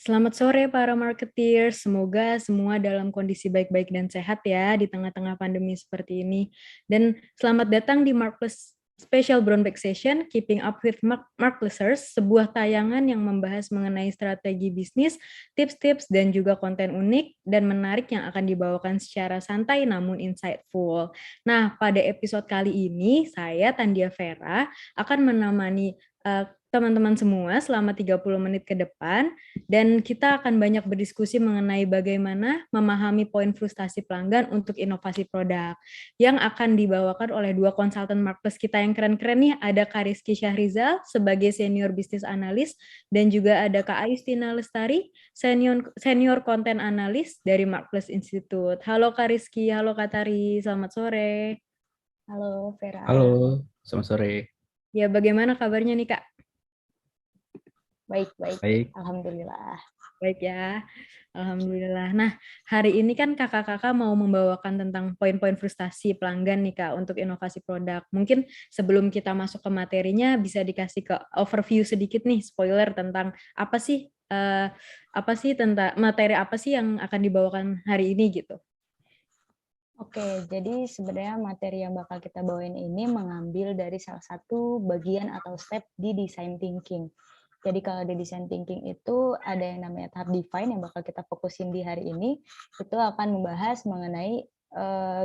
Selamat sore para marketeers, semoga semua dalam kondisi baik-baik dan sehat ya di tengah-tengah pandemi seperti ini. Dan selamat datang di Marketplace Special Brown Bag Session, Keeping Up with Marketplaces, sebuah tayangan yang membahas mengenai strategi bisnis, tips-tips, dan juga konten unik dan menarik yang akan dibawakan secara santai namun insightful. Nah, pada episode kali ini, saya Tandia Vera akan menemani teman-teman semua selama 30 menit ke depan dan kita akan banyak berdiskusi mengenai bagaimana memahami poin frustasi pelanggan untuk inovasi produk yang akan dibawakan oleh dua konsultan marketplace kita yang keren-keren nih. Ada Kak Rizky Syahrizal sebagai senior bisnis analis dan juga ada Kak Ayustina Lestari, senior konten analis dari Marketplace Institute. Halo Kak Rizky, halo Kak Tari, selamat sore. Halo Vera. Halo, selamat sore. Ya, bagaimana kabarnya nih Kak? Baik. Baik. Alhamdulillah. Baik ya, alhamdulillah. Nah, hari ini kan kakak-kakak mau membawakan tentang poin-poin frustasi pelanggan nih Kak untuk inovasi produk. Mungkin sebelum kita masuk ke materinya bisa dikasih ke overview sedikit nih, spoiler tentang apa sih tentang materi apa sih yang akan dibawakan hari ini gitu. Oke, jadi sebenarnya materi yang bakal kita bawain ini mengambil dari salah satu bagian atau step di design thinking. Jadi kalau di design thinking itu ada yang namanya tahap define yang bakal kita fokusin di hari ini. Itu akan membahas mengenai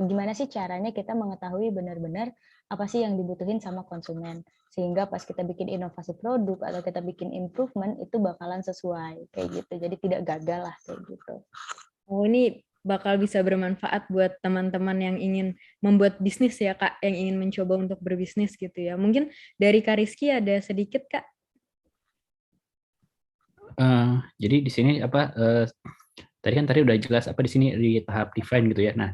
gimana sih caranya kita mengetahui benar-benar apa sih yang dibutuhin sama konsumen. Sehingga pas kita bikin inovasi produk atau kita bikin improvement itu bakalan sesuai kayak gitu. Jadi tidak gagal lah kayak gitu. Oh, ini bakal bisa bermanfaat buat teman-teman yang ingin membuat bisnis ya Kak, yang ingin mencoba untuk berbisnis gitu ya. Mungkin dari Kak Rizky ada sedikit Kak. Jadi di sini tadi udah jelas apa di sini di tahap define gitu ya. Nah,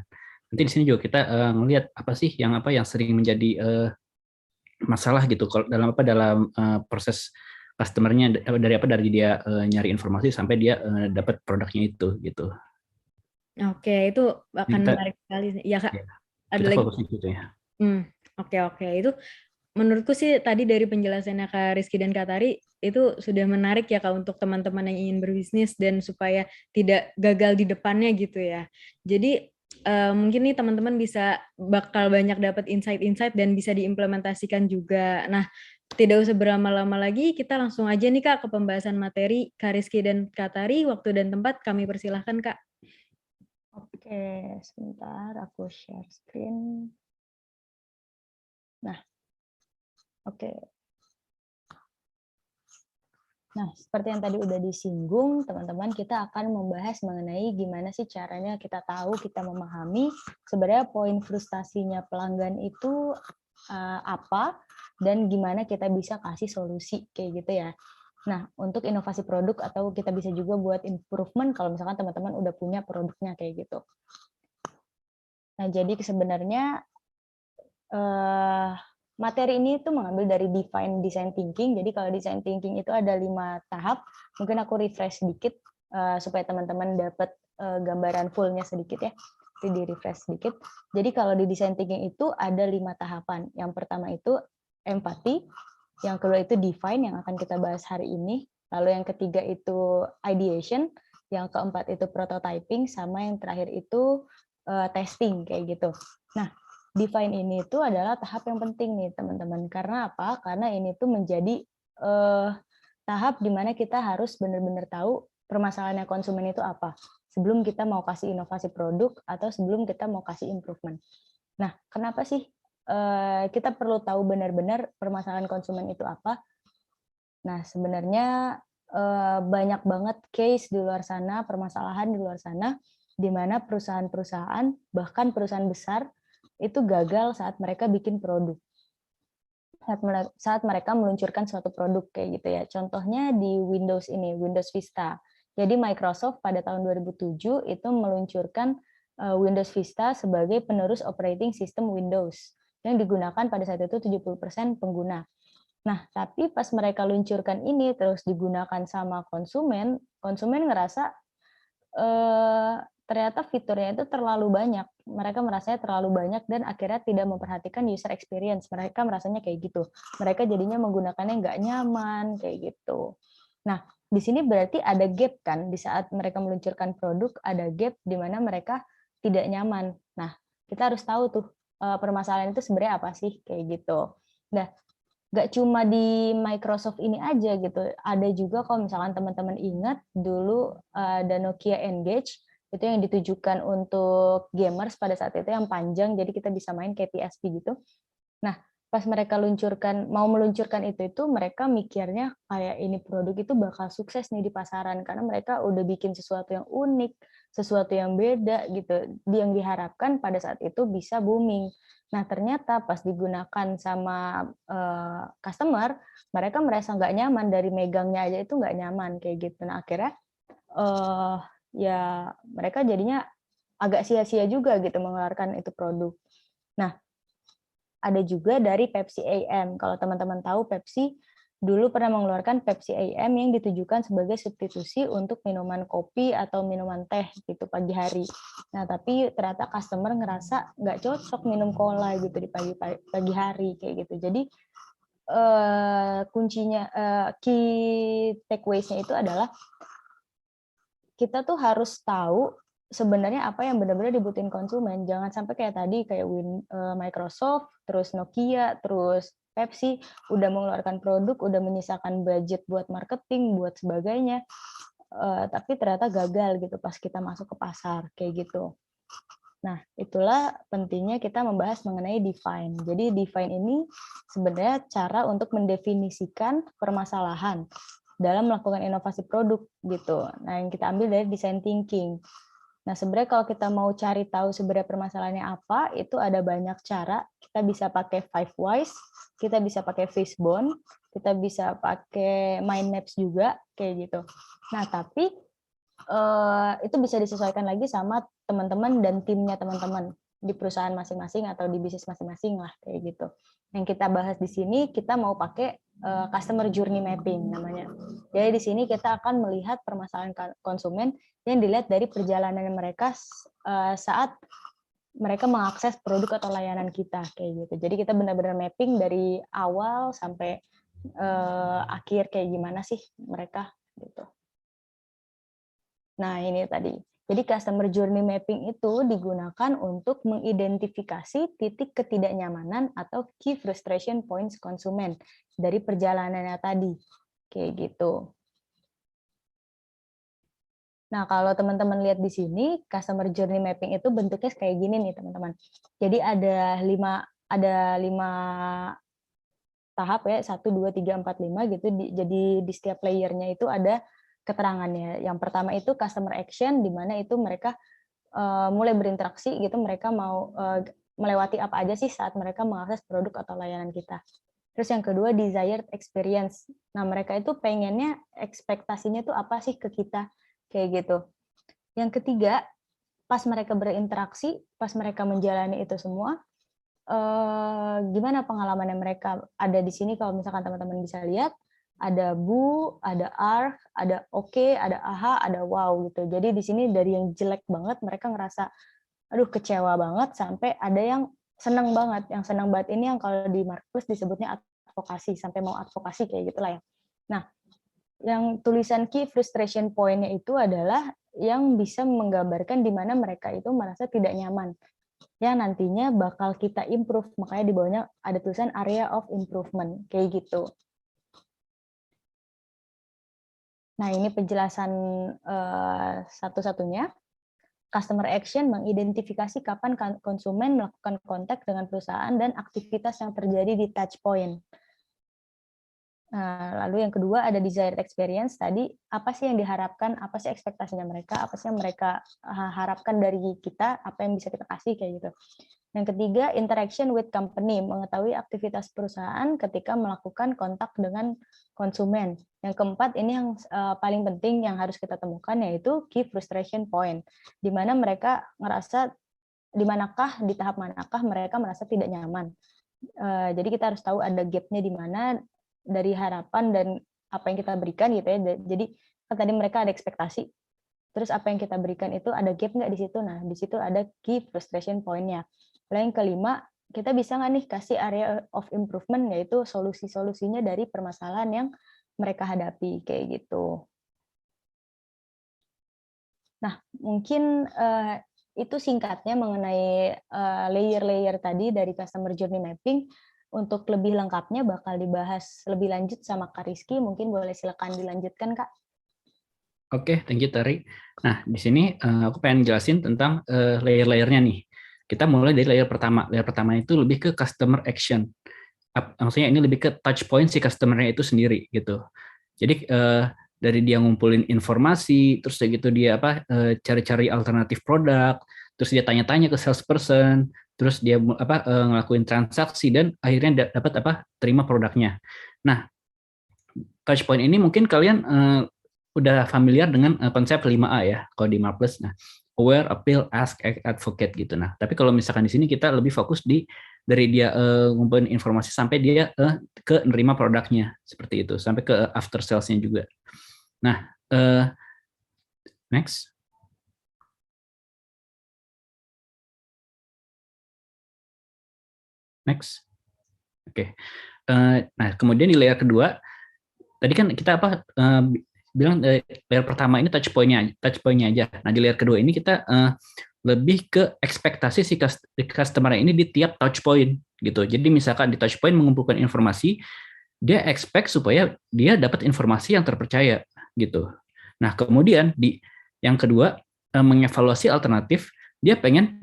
nanti di sini juga kita ngelihat apa sih yang sering menjadi masalah gitu kalau dalam proses customernya dari dia nyari informasi sampai dia dapat produknya itu gitu. Oke, itu akan Jadi menarik sekali. Ya Kak, ya, ada kita lagi? fokus di situ ya. Oke. Itu menurutku sih tadi dari penjelasannya Kak Rizky dan Kak Tari, itu sudah menarik ya Kak untuk teman-teman yang ingin berbisnis dan supaya tidak gagal di depannya gitu ya. Jadi mungkin nih teman-teman bakal banyak dapat insight-insight dan bisa diimplementasikan juga. Nah, tidak usah berlama-lama lagi, kita langsung aja nih Kak ke pembahasan materi. Kak Rizky dan Kak Tari, waktu dan tempat kami persilahkan Kak. Oke, sebentar aku share screen. Nah, oke. Nah, seperti yang tadi udah disinggung, teman-teman, kita akan membahas mengenai gimana sih caranya kita tahu, kita memahami sebenarnya poin frustasinya pelanggan itu apa, dan gimana kita bisa kasih solusi, kayak gitu ya. Nah, untuk inovasi produk atau kita bisa juga buat improvement kalau misalkan teman-teman udah punya produknya kayak gitu. Nah, jadi sebenarnya materi ini tuh mengambil dari define design thinking. Jadi kalau design thinking itu ada 5 tahap. Mungkin aku refresh sedikit supaya teman-teman dapat gambaran fullnya sedikit ya. Itu di refresh sedikit. Jadi kalau di design thinking itu ada 5 tahapan. Yang pertama itu empathy, yang kedua itu define yang akan kita bahas hari ini. Lalu yang ketiga itu ideation, yang keempat itu prototyping, sama yang terakhir itu testing kayak gitu. Nah, define ini itu adalah tahap yang penting nih teman-teman. Karena apa? Karena ini tuh menjadi tahap di mana kita harus benar-benar tahu permasalahannya konsumen itu apa. Sebelum kita mau kasih inovasi produk atau sebelum kita mau kasih improvement. Nah, kenapa sih kita perlu tahu benar-benar permasalahan konsumen itu apa? Nah, sebenarnya banyak banget case di luar sana, permasalahan di luar sana, di mana perusahaan-perusahaan, bahkan perusahaan besar, itu gagal saat mereka bikin produk. Saat mereka meluncurkan suatu produk kayak gitu ya. Contohnya di Windows ini, Windows Vista. Jadi Microsoft pada tahun 2007 itu meluncurkan Windows Vista sebagai penerus operating system Windows yang digunakan pada saat itu 70% pengguna. Nah, tapi pas mereka luncurkan ini terus digunakan sama konsumen, konsumen ngerasa ternyata fiturnya itu terlalu banyak. Mereka merasanya terlalu banyak dan akhirnya tidak memperhatikan user experience. Mereka merasanya kayak gitu. Mereka jadinya menggunakannya nggak nyaman, kayak gitu. Nah, di sini berarti ada gap kan, di saat mereka meluncurkan produk ada gap di mana mereka tidak nyaman. Nah, kita harus tahu tuh permasalahan itu sebenarnya apa sih kayak gitu. Nah, nggak cuma di Microsoft ini aja gitu, ada juga kalau misalkan teman-teman ingat dulu ada Nokia Engage, itu yang ditujukan untuk gamers pada saat itu yang panjang, jadi kita bisa main kayak PSP gitu. Nah, pas mereka mau meluncurkan itu mereka mikirnya kayak ini produk itu bakal sukses nih di pasaran karena mereka udah bikin sesuatu yang unik, sesuatu yang beda gitu, yang diharapkan pada saat itu bisa booming. Nah, ternyata pas digunakan sama customer, mereka merasa nggak nyaman, dari megangnya aja itu nggak nyaman kayak gitu. Nah, akhirnya ya mereka jadinya agak sia-sia juga gitu mengeluarkan itu produk. Nah, ada juga dari Pepsi AM. Kalau teman-teman tahu, Pepsi dulu pernah mengeluarkan Pepsi AM yang ditujukan sebagai substitusi untuk minuman kopi atau minuman teh gitu pagi hari. Nah, tapi ternyata customer ngerasa nggak cocok minum cola gitu di pagi hari kayak gitu. Jadi kuncinya, key takeaways-nya itu adalah kita tuh harus tahu sebenarnya apa yang benar-benar dibutuhin konsumen. Jangan sampai kayak tadi, kayak Microsoft, terus Nokia, terus Pepsi, udah mengeluarkan produk, udah menyisakan budget buat marketing, buat sebagainya, tapi ternyata gagal gitu pas kita masuk ke pasar, kayak gitu. Nah, itulah pentingnya kita membahas mengenai define. Jadi define ini sebenarnya cara untuk mendefinisikan permasalahan dalam melakukan inovasi produk gitu. Nah, yang kita ambil dari design thinking. Nah, sebenarnya kalau kita mau cari tahu sebenarnya permasalahannya apa, itu ada banyak cara. Kita bisa pakai 5 whys, kita bisa pakai fishbone, kita bisa pakai mind maps juga kayak gitu. Nah, tapi itu bisa disesuaikan lagi sama teman-teman dan timnya teman-teman di perusahaan masing-masing atau di bisnis masing-masing lah kayak gitu. Yang kita bahas di sini kita mau pakai customer journey mapping namanya. Jadi di sini kita akan melihat permasalahan konsumen yang dilihat dari perjalanan mereka saat mereka mengakses produk atau layanan kita kayak gitu. Jadi kita benar-benar mapping dari awal sampai akhir kayak gimana sih mereka gitu. Nah, ini tadi. Jadi customer journey mapping itu digunakan untuk mengidentifikasi titik ketidaknyamanan atau key frustration points konsumen dari perjalanannya tadi. Kayak gitu. Nah, kalau teman-teman lihat di sini, customer journey mapping itu bentuknya kayak gini nih, teman-teman. Jadi ada 5 tahap ya, 1, 2, 3, 4, 5 gitu. Jadi di setiap layernya itu ada keterangannya. Yang pertama itu customer action, di mana itu mereka mulai berinteraksi gitu, mereka mau melewati apa aja sih saat mereka mengakses produk atau layanan kita. Terus yang kedua desired experience. Nah, mereka itu pengennya ekspektasinya tuh apa sih ke kita kayak gitu. Yang ketiga, pas mereka berinteraksi, pas mereka menjalani itu semua, gimana pengalamannya mereka. Ada di sini kalau misalkan teman-teman bisa lihat, ada bu, ada ar, ada oke, ada aha, ada wow gitu. Jadi di sini dari yang jelek banget mereka ngerasa aduh kecewa banget sampai ada yang senang banget. Yang senang banget ini yang kalau di marketplace disebutnya advokasi, sampai mau advokasi kayak gitulah ya. Nah, yang tulisan key frustration point-nya itu adalah yang bisa menggambarkan di mana mereka itu merasa tidak nyaman. Yang nantinya bakal kita improve, makanya di bawahnya ada tulisan area of improvement, kayak gitu. Nah, ini penjelasan satu-satunya. Customer action mengidentifikasi kapan konsumen melakukan kontak dengan perusahaan dan aktivitas yang terjadi di touch point. Nah, lalu yang kedua ada desired experience. Tadi apa sih yang diharapkan, apa sih ekspektasinya mereka, apa sih yang mereka harapkan dari kita, apa yang bisa kita kasih kayak gitu. Yang ketiga, interaction with company, mengetahui aktivitas perusahaan ketika melakukan kontak dengan konsumen. Yang keempat, ini yang paling penting yang harus kita temukan, yaitu key frustration point, di mana mereka ngerasa di manakah, di tahap manakah mereka merasa tidak nyaman. Jadi kita harus tahu ada gap-nya di mana dari harapan dan apa yang kita berikan gitu ya. Jadi kan tadi mereka ada ekspektasi, terus apa yang kita berikan itu ada gap nggak di situ? Nah, di situ ada key frustration point-nya. Lalu yang kelima, kita bisa nggak nih kasih area of improvement, yaitu solusi-solusinya dari permasalahan yang mereka hadapi, kayak gitu. Nah, mungkin itu singkatnya mengenai layer-layer tadi dari customer journey mapping. Untuk lebih lengkapnya bakal dibahas lebih lanjut sama Kak Rizky. Mungkin boleh silakan dilanjutkan, Kak. Oke, thank you Tari. Nah, di sini aku pengen jelasin tentang layer-layernya nih. Kita mulai dari layer pertama. Layer pertama itu lebih ke customer action. Maksudnya ini lebih ke touch point si customer-nya itu sendiri gitu. Jadi dari dia ngumpulin informasi, terus gitu dia cari-cari alternatif produk, terus dia tanya-tanya ke salesperson, terus dia ngelakuin transaksi dan akhirnya dapat terima produknya. Nah, touch point ini mungkin kalian udah familiar dengan konsep 5A ya kalau di Marketplace. Nah, aware, appeal, ask, advocate gitu. Nah, tapi kalau misalkan di sini kita lebih fokus dari dia ngumpulin informasi sampai dia ke nerima produknya seperti itu, sampai ke after sales-nya juga. Nah, next. Next. Oke. Nah, kemudian di layer kedua, tadi kan kita bilang layer pertama ini touch point-nya aja. Nah, di layer kedua ini kita lebih ke ekspektasi si customer ini di tiap touch point gitu. Jadi misalkan di touch point mengumpulkan informasi, dia expect supaya dia dapat informasi yang terpercaya gitu. Nah, kemudian di yang kedua mengevaluasi alternatif, dia pengen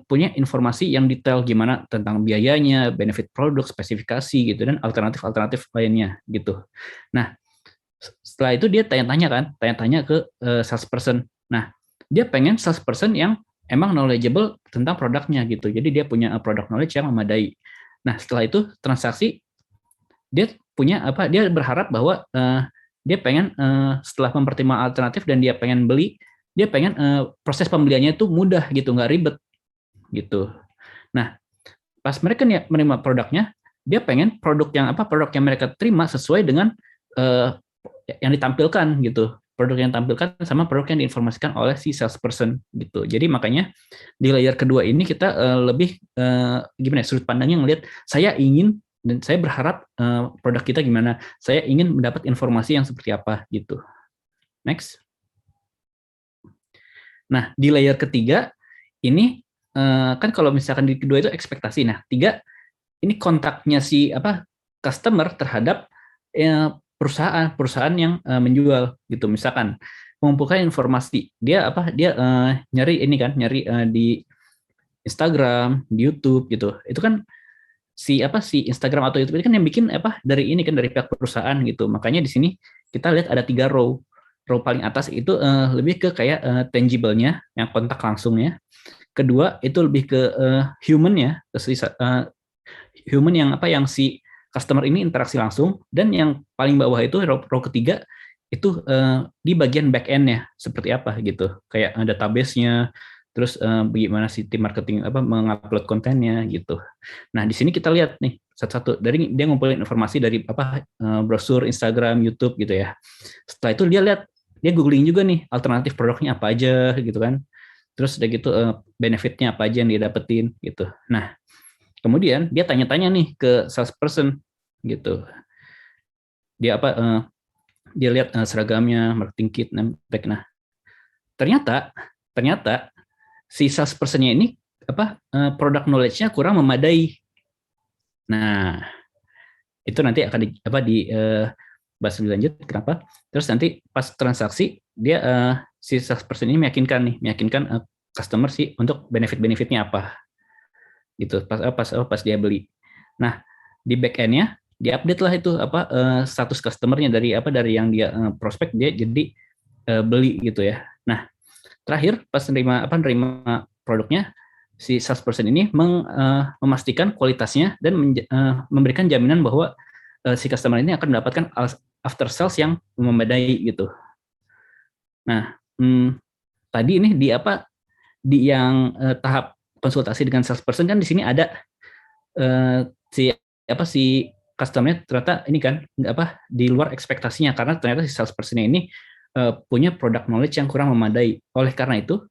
punya informasi yang detail gimana tentang biayanya, benefit produk, spesifikasi gitu dan alternatif lainnya gitu. Nah, setelah itu dia tanya-tanya ke salesperson. Nah, dia pengen salesperson yang emang knowledgeable tentang produknya gitu. Jadi dia punya product knowledge yang memadai. Nah, setelah itu transaksi dia dia berharap bahwa dia pengen setelah mempertimbangkan alternatif dan dia pengen beli, dia pengen proses pembeliannya itu mudah gitu, nggak ribet gitu. Nah, pas mereka menerima produknya, dia pengen produk yang mereka terima sesuai dengan yang ditampilkan gitu, produk yang ditampilkan sama produk yang diinformasikan oleh si salesperson gitu. Jadi makanya di layer kedua ini kita lebih sudut pandangnya ngelihat saya ingin dan saya berharap produk kita gimana, saya ingin mendapat informasi yang seperti apa gitu. Next. Nah, di layer ketiga ini kan kalau misalkan di kedua itu ekspektasi. Nah, tiga ini kontaknya si customer terhadap perusahaan yang menjual gitu. Misalkan mengumpulkan informasi, dia nyari di Instagram, di YouTube gitu. Itu kan si Instagram atau YouTube ini kan yang bikin dari pihak perusahaan gitu. Makanya di sini kita lihat ada 3 row. Row paling atas itu lebih ke kayak tangible-nya, yang kontak langsungnya. Kedua itu lebih ke human-nya, human yang si customer ini interaksi langsung, dan yang paling bawah itu row ketiga itu di bagian back end-nya seperti apa gitu, kayak database-nya, terus bagaimana si tim marketing mengupload kontennya gitu. Nah, di sini kita lihat nih satu-satu, dari dia ngumpulin informasi dari brosur Instagram, YouTube gitu ya. Setelah itu dia googling juga nih alternatif produknya apa aja gitu kan. Terus udah gitu benefitnya apa aja yang dia dapetin gitu. Nah, kemudian dia tanya-tanya nih ke salesperson gitu. Dia dia lihat seragamnya, marketing kit, nah ternyata si salesperson-nya ini product knowledge-nya kurang memadai. Nah, itu nanti akan bahas lebih lanjut kenapa. Terus nanti pas transaksi dia si salesperson ini meyakinkan customer sih untuk benefit-benefitnya apa gitu pas dia beli. Nah, di back end-nya diupdate lah itu status customer-nya dari yang dia prospek dia jadi beli gitu ya. Nah, terakhir pas nerima produknya, si salesperson ini memastikan kualitasnya dan memberikan jaminan bahwa si customer ini akan mendapatkan after sales yang memadai gitu. Nah, tadi ini di yang tahap konsultasi dengan salesperson kan di sini ada si customer ternyata ini kan di luar ekspektasinya, karena ternyata si salesperson ini punya product knowledge yang kurang memadai. Oleh karena itu,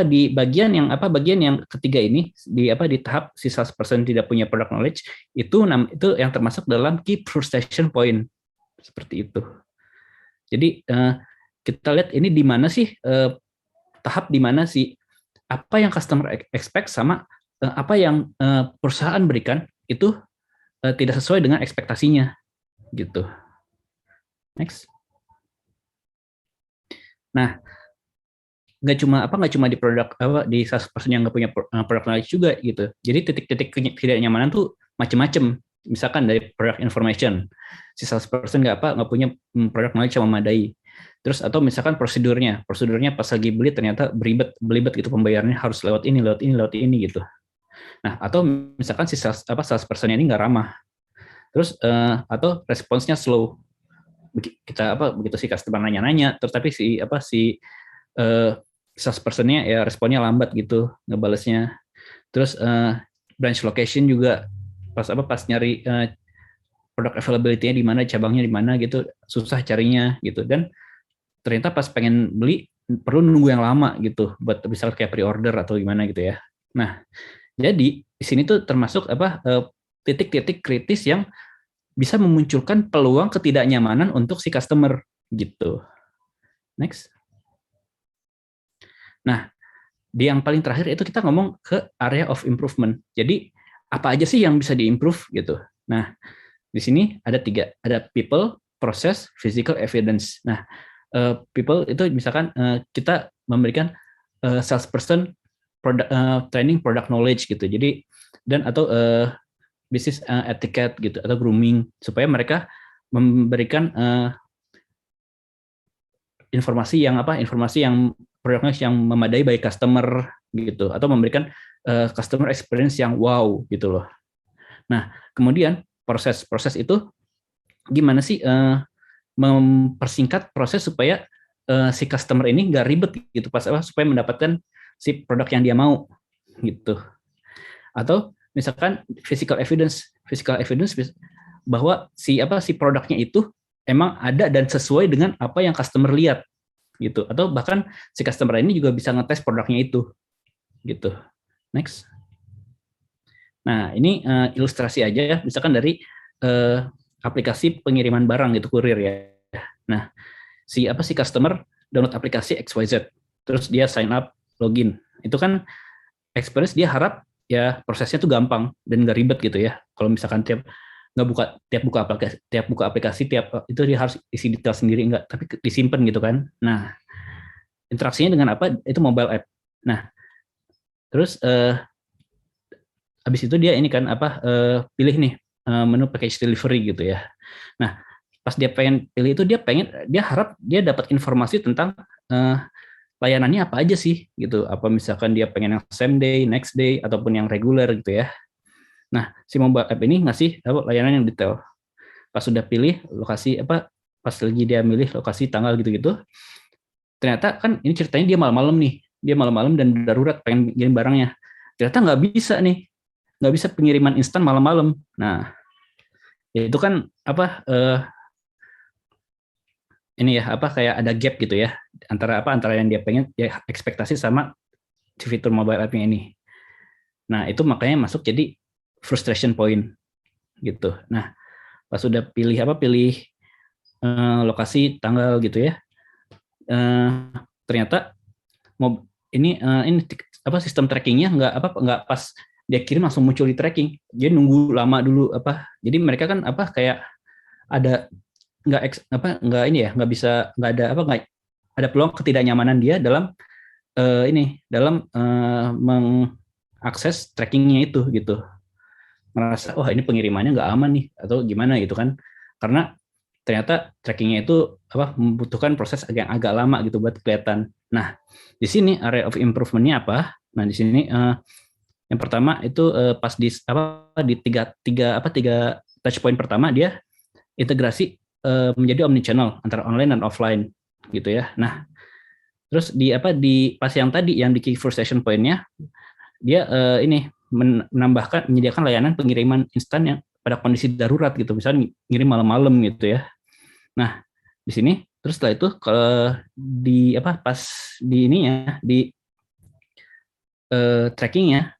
di bagian yang ketiga ini di tahap si salesperson tidak punya product knowledge, itu yang termasuk dalam key frustration point seperti itu. Jadi kita lihat ini di mana sih tahap di mana sih apa yang customer expect sama apa yang perusahaan berikan itu tidak sesuai dengan ekspektasinya gitu. Next. Nah, nggak cuma di produk di salesperson yang nggak punya product knowledge juga gitu. Jadi titik-titik ketidaknyamanan tuh macam-macam. Misalkan dari product information, si salesperson nggak punya product knowledge yang memadai. Terus atau misalkan prosedurnya pas lagi beli ternyata belibet gitu, pembayarannya harus lewat ini gitu. Nah, atau misalkan si salesperson ini nggak ramah. Terus atau responsnya slow. Kita begitu si customer nanya-nanya, terus tapi si salesperson-nya ya responnya lambat gitu ngebalesnya. Terus branch location juga pas nyari product availability-nya di mana, cabangnya di mana gitu, susah carinya gitu. Dan ternyata pas pengen beli perlu nunggu yang lama gitu buat bisa kayak pre-order atau gimana gitu ya. Nah, jadi di sini tuh termasuk titik-titik kritis yang bisa memunculkan peluang ketidaknyamanan untuk si customer gitu. Next. Nah, di yang paling terakhir itu kita ngomong ke area of improvement. Jadi apa aja sih yang bisa diimprove gitu. Nah, di sini ada 3, ada people, process, physical evidence. Nah, people itu misalkan kita memberikan salesperson training product knowledge gitu. Jadi dan atau business etiquette gitu atau grooming supaya mereka memberikan informasi yang produk yang memadai bagi customer gitu atau memberikan customer experience yang wow gitu loh. Nah, kemudian proses itu gimana sih mempersingkat proses supaya si customer ini nggak ribet gitu supaya mendapatkan si produk yang dia mau gitu. Atau misalkan physical evidence bahwa si produknya itu emang ada dan sesuai dengan apa yang customer lihat gitu. Atau bahkan si customer ini juga bisa ngetes produknya itu gitu. Next. Nah, ini ilustrasi aja ya, misalkan dari aplikasi pengiriman barang gitu, kurir ya. Nah, si customer download aplikasi XYZ, terus dia sign up, login. Itu kan experience dia harap ya prosesnya tuh gampang dan nggak ribet gitu ya. Kalau misalkan tiap buka aplikasi itu dia harus isi detail sendiri, enggak, tapi disimpan gitu kan. Nah, interaksinya dengan apa? Itu mobile app. Nah, terus habis itu dia ini kan pilih nih menu package delivery gitu ya. Nah, pas dia pengen pilih itu dia harap dia dapat informasi tentang layanannya apa aja sih gitu. Apa misalkan dia pengen yang same day, next day ataupun yang reguler gitu ya. Nah, si mobile app ini ngasih layanan yang detail. Pas sudah pilih lokasi pas lagi dia milih lokasi tanggal gitu-gitu. Ternyata kan ini ceritanya dia malam-malam nih. Dia malam-malam dan darurat pengen ngirim barangnya. Ternyata nggak bisa nih. Nggak bisa pengiriman instan malam-malam. Nah, ya itu kan ini ya kayak ada gap gitu ya antara yang dia pengen ya ekspektasi sama si fitur mobile app-nya ini. Nah, itu makanya masuk jadi frustration point gitu. Nah, pas sudah pilih lokasi tanggal gitu ya. Ternyata ini sistem trackingnya nggak pas dia kirim langsung muncul di tracking. Dia nunggu lama dulu Jadi mereka kan kayak ada nggak ada peluang ketidaknyamanan dia dalam mengakses trackingnya itu gitu. Merasa ini pengirimannya nggak aman nih atau gimana gitu kan, karena ternyata trackingnya itu membutuhkan proses yang agak lama gitu buat kelihatan. Nah, di sini area of improvement-nya apa? Nah, di sini yang pertama itu pas di tiga touch point pertama dia integrasi menjadi omnichannel antara online dan offline gitu ya. Nah, terus di pas yang tadi yang di key frustration point-nya dia menyediakan layanan pengiriman instan yang pada kondisi darurat gitu, misalnya ngirim malam-malam gitu ya. Nah, di sini terus setelah itu kalau di pas di ininya di trackingnya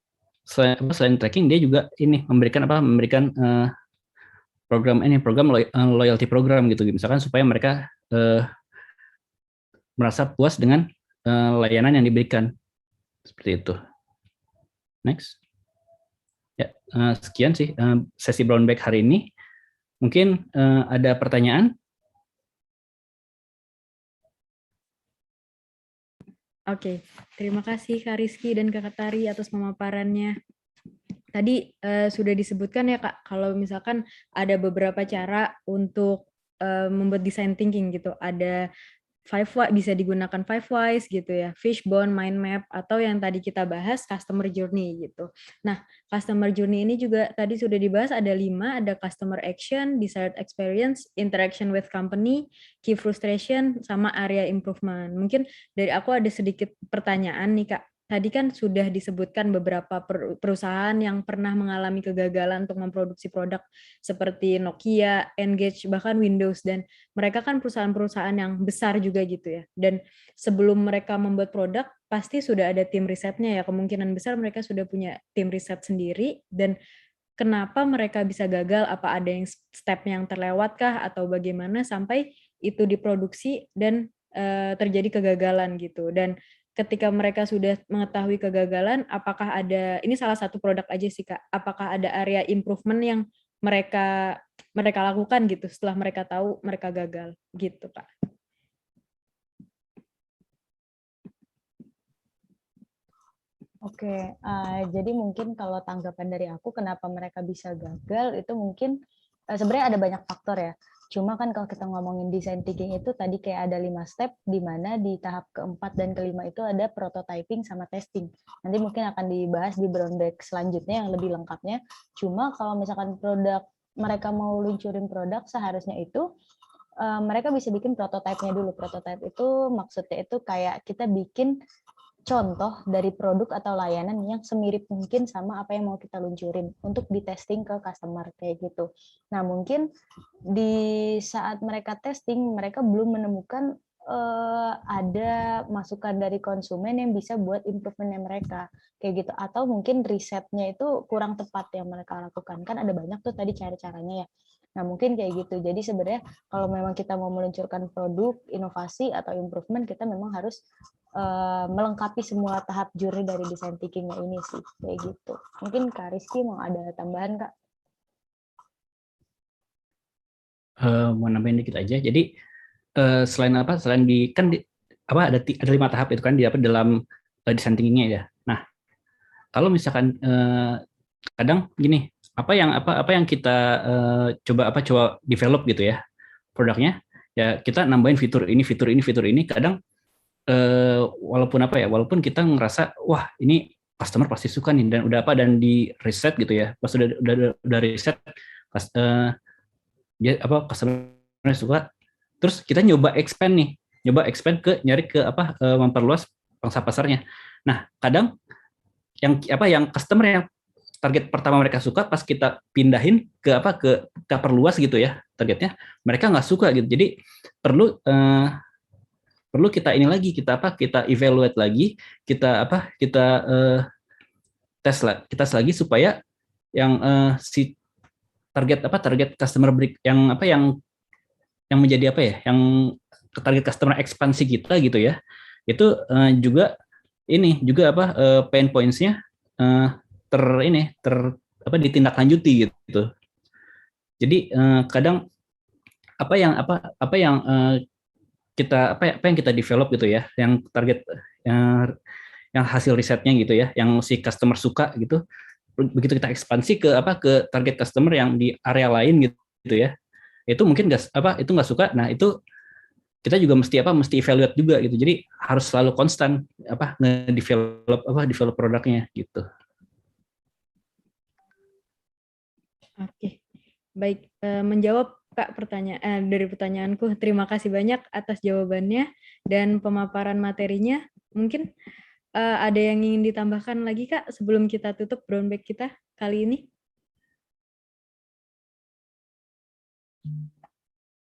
selain tracking dia juga memberikan program loyalty program gitu, misalkan supaya mereka merasa puas dengan layanan yang diberikan. Seperti itu. Next. Ya, sekian sih sesi brown bag hari ini. Mungkin ada pertanyaan? Oke, terima kasih Kak Rizky dan Kak Tari atas pemaparannya. Tadi sudah disebutkan ya Kak, kalau misalkan ada beberapa cara untuk membuat design thinking gitu. Ada bisa digunakan 5 whys gitu ya, fishbone, mind map, atau yang tadi kita bahas customer journey gitu. Nah, customer journey ini juga tadi sudah dibahas ada 5, ada customer action, desired experience, interaction with company, key frustration, sama area improvement. Mungkin dari aku ada sedikit pertanyaan nih Kak. Tadi kan sudah disebutkan beberapa perusahaan yang pernah mengalami kegagalan untuk memproduksi produk seperti Nokia, Engage, bahkan Windows, dan mereka kan perusahaan-perusahaan yang besar juga gitu ya. Dan sebelum mereka membuat produk, pasti sudah ada tim risetnya ya. Kemungkinan besar mereka sudah punya tim riset sendiri. Dan kenapa mereka bisa gagal? Apa ada yang step yang terlewatkah? Atau bagaimana sampai itu diproduksi dan terjadi kegagalan gitu. Dan ketika mereka sudah mengetahui kegagalan, apakah ada, ini salah satu produk aja sih Kak, apakah ada area improvement yang mereka lakukan gitu setelah mereka tahu mereka gagal gitu Kak. Oke, jadi mungkin kalau tanggapan dari aku kenapa mereka bisa gagal itu mungkin sebenarnya ada banyak faktor ya. Cuma kan kalau kita ngomongin design thinking itu tadi kayak ada 5 step di mana di tahap keempat dan kelima itu ada prototyping sama testing. Nanti mungkin akan dibahas di brown bag selanjutnya yang lebih lengkapnya. Cuma kalau misalkan mereka mau luncurin produk seharusnya itu mereka bisa bikin prototipenya dulu. Prototype itu maksudnya itu kayak kita bikin contoh dari produk atau layanan yang semirip mungkin sama apa yang mau kita luncurin untuk di-testing ke customer kayak gitu. Nah, mungkin di saat mereka testing, mereka belum menemukan ada masukan dari konsumen yang bisa buat improvementnya mereka kayak gitu, atau mungkin risetnya itu kurang tepat yang mereka lakukan. Kan ada banyak tuh tadi cara-caranya ya. Nah, mungkin kayak gitu. Jadi sebenarnya kalau memang kita mau meluncurkan produk, inovasi atau improvement, kita memang harus melengkapi semua tahap juri dari design thinking-nya ini sih, kayak gitu. Mungkin Kak Rizky mau ada tambahan, Kak? Mau nambahin dikit aja. Jadi selain apa? Selain ada 5 tahap itu kan di apa dalam design thinking-nya ya. Nah, kalau misalkan kadang gini, apa yang kita coba develop gitu ya produknya, ya kita nambahin fitur ini, kadang walaupun kita ngerasa wah ini customer pasti suka nih, dan dan di riset gitu ya, pas udah riset pas dia customer suka, terus kita nyoba expand nyari ke memperluas pangsa pasarnya. Nah, kadang yang customer yang target pertama mereka suka, pas kita pindahin ke perluas gitu ya targetnya, mereka nggak suka gitu. Jadi perlu kita evaluate lagi, kita tes lagi supaya yang si target customer break yang menjadi yang target customer ekspansi kita gitu ya, itu juga pain points-nya uh, ditindaklanjuti gitu. Jadi kadang apa yang kita develop gitu ya, yang target yang hasil risetnya gitu ya, yang si customer suka gitu, begitu kita ekspansi ke target customer yang di area lain gitu ya, itu mungkin itu nggak suka. Nah, itu kita juga mesti evaluate juga gitu. Jadi harus selalu konstan develop produknya gitu. Oke, baik. Menjawab Kak dari pertanyaanku, terima kasih banyak atas jawabannya dan pemaparan materinya. Mungkin ada yang ingin ditambahkan lagi Kak sebelum kita tutup brown bag kita kali ini?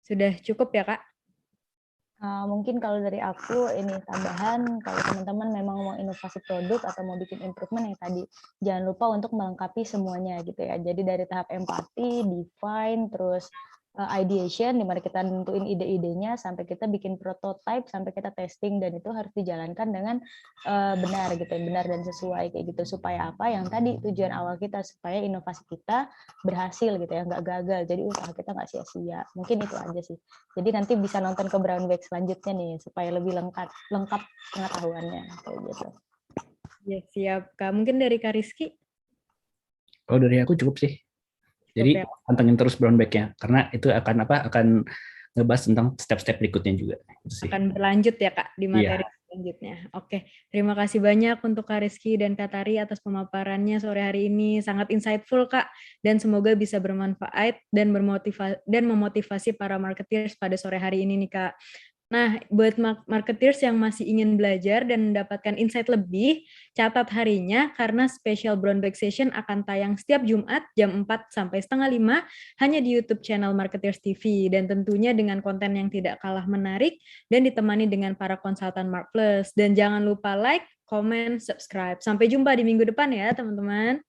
Sudah cukup ya Kak? Mungkin kalau dari aku ini tambahan, kalau teman-teman memang mau inovasi produk atau mau bikin improvement yang tadi, jangan lupa untuk melengkapi semuanya gitu ya. Jadi dari tahap empati, define, terus ideation, di mana kita nentuin ide-idenya sampai kita bikin prototype, sampai kita testing, dan itu harus dijalankan dengan benar gitu, benar dan sesuai kayak gitu. Supaya apa? Yang tadi tujuan awal kita, supaya inovasi kita berhasil gitu ya, nggak gagal. Jadi usaha kita nggak sia-sia. Mungkin itu aja sih. Jadi nanti bisa nonton ke Brown Bag selanjutnya nih, supaya lebih lengkap pengetahuannya kayak gitu. Ya, siap, Kak. Mungkin dari Kak Rizky? Kalau dari aku cukup sih. Jadi pantengin terus brown bag-nya, karena itu akan ngebahas tentang step-step berikutnya juga. Akan berlanjut ya Kak di materi selanjutnya. Oke, terima kasih banyak untuk Kak Rizky dan Kak Tari atas pemaparannya sore hari ini. Sangat insightful Kak, dan semoga bisa bermanfaat dan memotivasi para marketeers pada sore hari ini nih Kak. Nah, buat marketeers yang masih ingin belajar dan mendapatkan insight lebih, catat harinya karena special Brown Bag Session akan tayang setiap Jumat jam 4 sampai setengah 5 hanya di YouTube channel Marketeers TV, dan tentunya dengan konten yang tidak kalah menarik dan ditemani dengan para konsultan Mark Plus. Dan jangan lupa like, comment, subscribe. Sampai jumpa di minggu depan ya teman-teman.